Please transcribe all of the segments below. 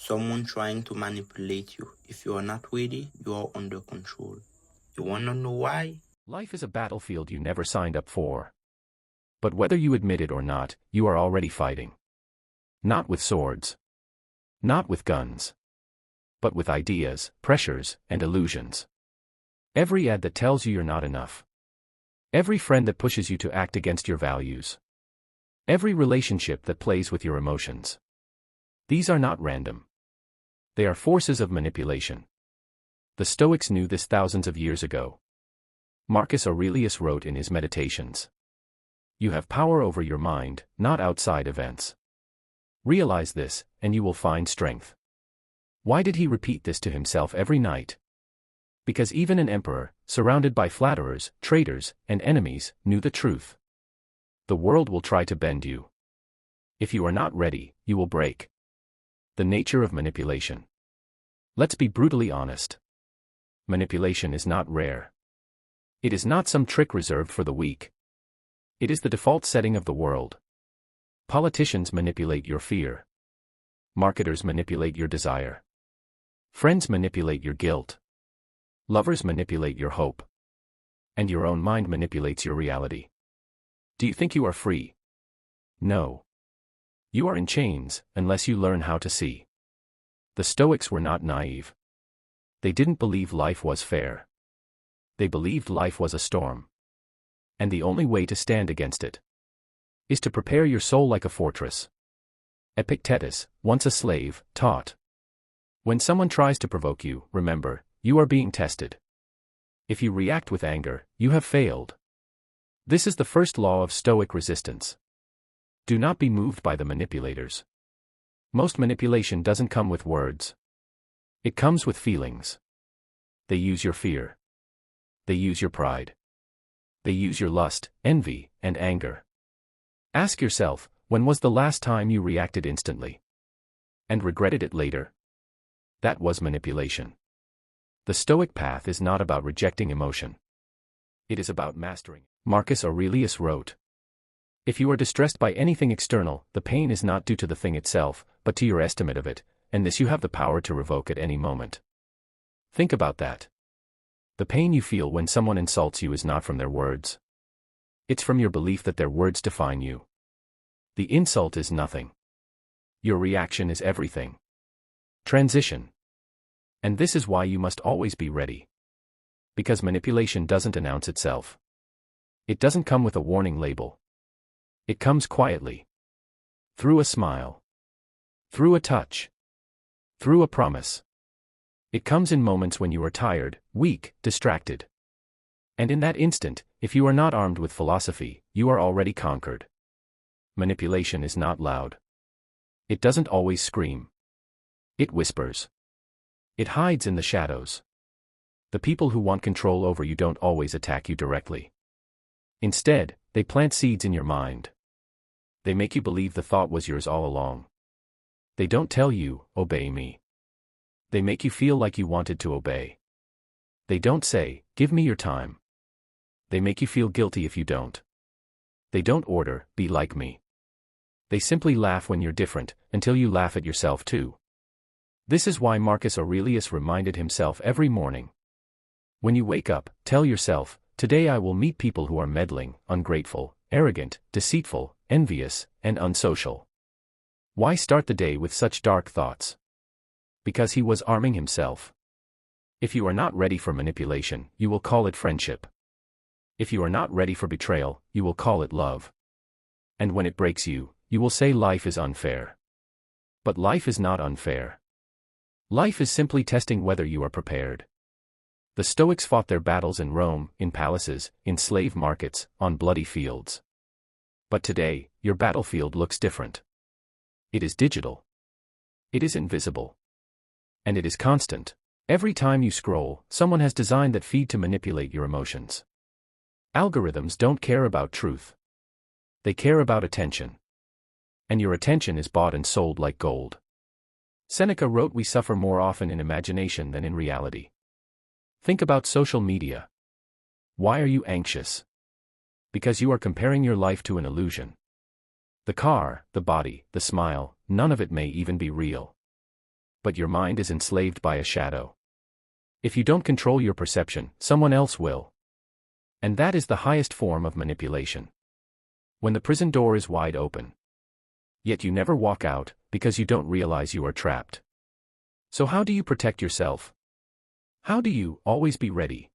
Someone trying to manipulate you. If you are not ready, you are under control. You wanna know why? Life is a battlefield you never signed up for. But whether you admit it or not, you are already fighting. Not with swords. Not with guns. But with ideas, pressures, and illusions. Every ad that tells you you're not enough. Every friend that pushes you to act against your values. Every relationship that plays with your emotions. These are not random. They are forces of manipulation. The Stoics knew this thousands of years ago. Marcus Aurelius wrote in his Meditations. You have power over your mind, not outside events. Realize this, and you will find strength. Why did he repeat this to himself every night? Because even an emperor, surrounded by flatterers, traitors, and enemies, knew the truth. The world will try to bend you. If you are not ready, you will break. The nature of manipulation. Let's be brutally honest. Manipulation is not rare. It is not some trick reserved for the weak. It is the default setting of the world. Politicians manipulate your fear. Marketers manipulate your desire. Friends manipulate your guilt. Lovers manipulate your hope. And your own mind manipulates your reality. Do you think you are free? No. You are in chains, unless you learn how to see. The Stoics were not naive. They didn't believe life was fair. They believed life was a storm. And the only way to stand against it is to prepare your soul like a fortress. Epictetus, once a slave, taught. When someone tries to provoke you, remember, you are being tested. If you react with anger, you have failed. This is the first law of Stoic resistance. Do not be moved by the manipulators. Most manipulation doesn't come with words. It comes with feelings. They use your fear. They use your pride. They use your lust, envy, and anger. Ask yourself, when was the last time you reacted instantly? And regretted it later? That was manipulation. The Stoic path is not about rejecting emotion. It is about mastering. Marcus Aurelius wrote, if you are distressed by anything external, the pain is not due to the thing itself, but to your estimate of it, and this you have the power to revoke at any moment. Think about that. The pain you feel when someone insults you is not from their words. It's from your belief that their words define you. The insult is nothing. Your reaction is everything. Transition. And this is why you must always be ready. Because manipulation doesn't announce itself. It doesn't come with a warning label. It comes quietly. Through a smile. Through a touch. Through a promise. It comes in moments when you are tired, weak, distracted. And in that instant, if you are not armed with philosophy, you are already conquered. Manipulation is not loud. It doesn't always scream. It whispers. It hides in the shadows. The people who want control over you don't always attack you directly. Instead, they plant seeds in your mind. They make you believe the thought was yours all along. They don't tell you, obey me. They make you feel like you wanted to obey. They don't say, give me your time. They make you feel guilty if you don't. They don't order, be like me. They simply laugh when you're different, until you laugh at yourself too. This is why Marcus Aurelius reminded himself every morning. When you wake up, tell yourself, today I will meet people who are meddling, ungrateful, arrogant, deceitful, envious, and unsocial. Why start the day with such dark thoughts? Because he was arming himself. If you are not ready for manipulation, you will call it friendship. If you are not ready for betrayal, you will call it love. And when it breaks you, you will say life is unfair. But life is not unfair. Life is simply testing whether you are prepared. The Stoics fought their battles in Rome, in palaces, in slave markets, on bloody fields. But today, your battlefield looks different. It is digital. It is invisible. And it is constant. Every time you scroll, someone has designed that feed to manipulate your emotions. Algorithms don't care about truth. They care about attention. And your attention is bought and sold like gold. Seneca wrote, we suffer more often in imagination than in reality. Think about social media. Why are you anxious? Because you are comparing your life to an illusion. The car, the body, the smile, none of it may even be real. But your mind is enslaved by a shadow. If you don't control your perception, someone else will. And that is the highest form of manipulation. When the prison door is wide open, yet you never walk out, because you don't realize you are trapped. So how do you protect yourself? How do you always be ready?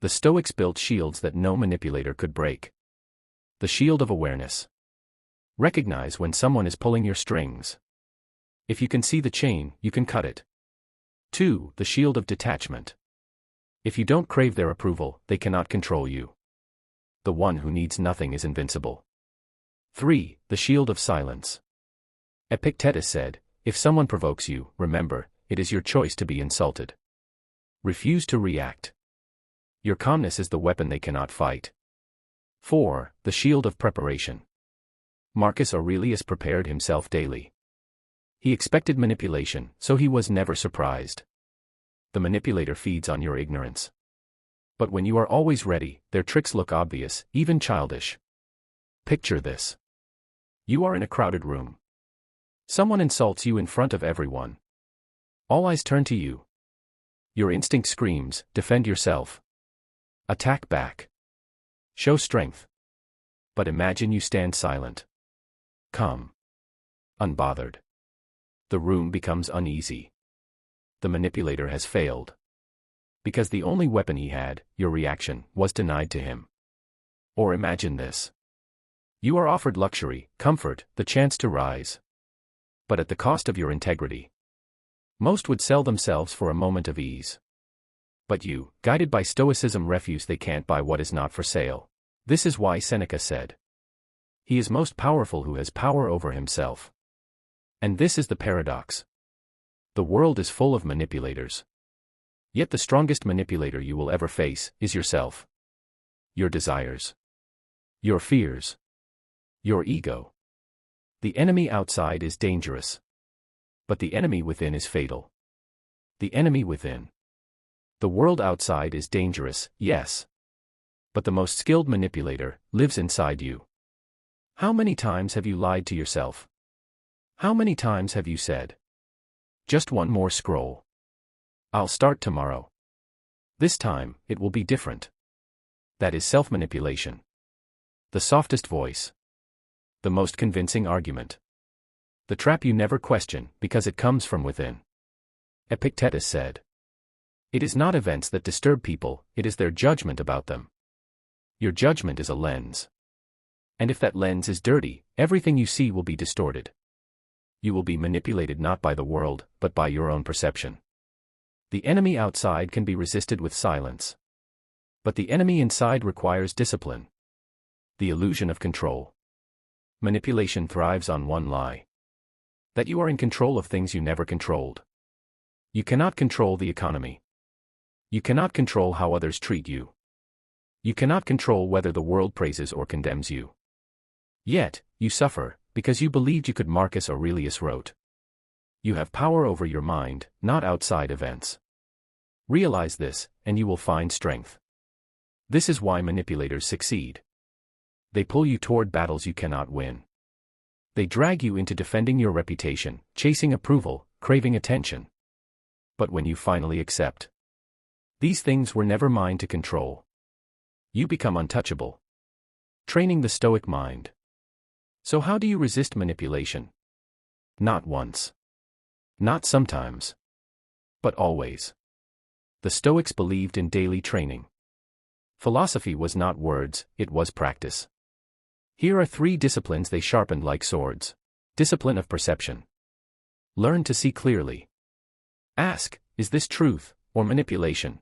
The Stoics built shields that no manipulator could break. The shield of awareness. Recognize when someone is pulling your strings. If you can see the chain, you can cut it. 2. The shield of detachment. If you don't crave their approval, they cannot control you. The one who needs nothing is invincible. 3. The shield of silence. Epictetus said, if someone provokes you, remember, it is your choice to be insulted. Refuse to react. Your calmness is the weapon they cannot fight. 4. The shield of preparation. Marcus Aurelius prepared himself daily. He expected manipulation, so he was never surprised. The manipulator feeds on your ignorance. But when you are always ready, their tricks look obvious, even childish. Picture this. You are in a crowded room. Someone insults you in front of everyone. All eyes turn to you. Your instinct screams, defend yourself. Attack back. Show strength. But imagine you stand silent. Calm. Unbothered. The room becomes uneasy. The manipulator has failed. Because the only weapon he had, your reaction, was denied to him. Or imagine this. You are offered luxury, comfort, the chance to rise. But at the cost of your integrity. Most would sell themselves for a moment of ease. But you, guided by Stoicism, refuse. They can't buy what is not for sale. This is why Seneca said, he is most powerful who has power over himself. And this is the paradox. The world is full of manipulators. Yet the strongest manipulator you will ever face is yourself. Your desires. Your fears. Your ego. The enemy outside is dangerous. But the enemy within is fatal. The enemy within. The world outside is dangerous, yes. But the most skilled manipulator lives inside you. How many times have you lied to yourself? How many times have you said, just one more scroll. I'll start tomorrow. This time, it will be different. That is self-manipulation. The softest voice. The most convincing argument. The trap you never question, because it comes from within. Epictetus said, it is not events that disturb people, it is their judgment about them. Your judgment is a lens. And if that lens is dirty, everything you see will be distorted. You will be manipulated not by the world, but by your own perception. The enemy outside can be resisted with silence. But the enemy inside requires discipline. The illusion of control. Manipulation thrives on one lie. That you are in control of things you never controlled. You cannot control the economy. You cannot control how others treat you. You cannot control whether the world praises or condemns you. Yet, you suffer, because you believed you could. Marcus Aurelius wrote, you have power over your mind, not outside events. Realize this, and you will find strength. This is why manipulators succeed. They pull you toward battles you cannot win. They drag you into defending your reputation, chasing approval, craving attention. But when you finally accept, these things were never mine to control, you become untouchable. Training the Stoic mind. So how do you resist manipulation? Not once. Not sometimes. But always. The Stoics believed in daily training. Philosophy was not words, it was practice. Here are 3 disciplines they sharpened like swords. Discipline of perception. Learn to see clearly. Ask, is this truth, or manipulation?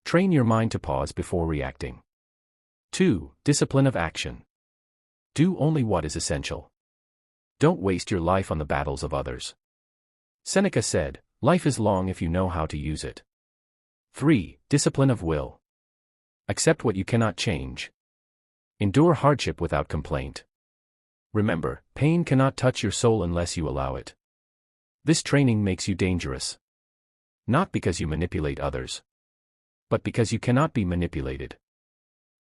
Train your mind to pause before reacting. 2. Discipline of action. Do only what is essential. Don't waste your life on the battles of others. Seneca said, life is long if you know how to use it. 3. Discipline of will. Accept what you cannot change. Endure hardship without complaint. Remember, pain cannot touch your soul unless you allow it. This training makes you dangerous. Not because you manipulate others, but because you cannot be manipulated.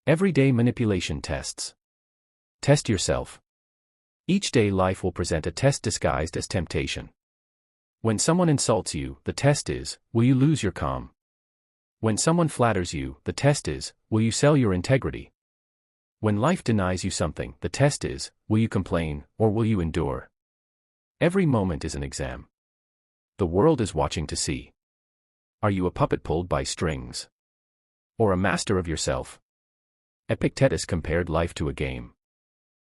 Everyday manipulation tests. Test yourself. Each day life will present a test disguised as temptation. When someone insults you, the test is, will you lose your calm? When someone flatters you, the test is, will you sell your integrity? When life denies you something, the test is, will you complain, or will you endure? Every moment is an exam. The world is watching to see. Are you a puppet pulled by strings? Or a master of yourself? Epictetus compared life to a game.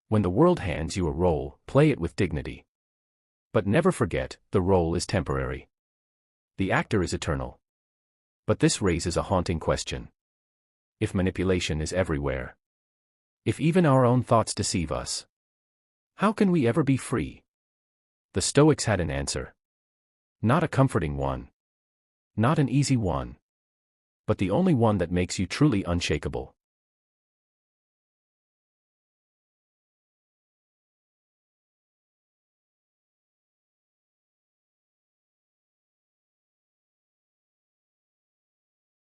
When the world hands you a role, play it with dignity. But never forget, the role is temporary. The actor is eternal. But this raises a haunting question. If manipulation is everywhere, if even our own thoughts deceive us, how can we ever be free? The Stoics had an answer. Not a comforting one. Not an easy one. But the only one that makes you truly unshakable.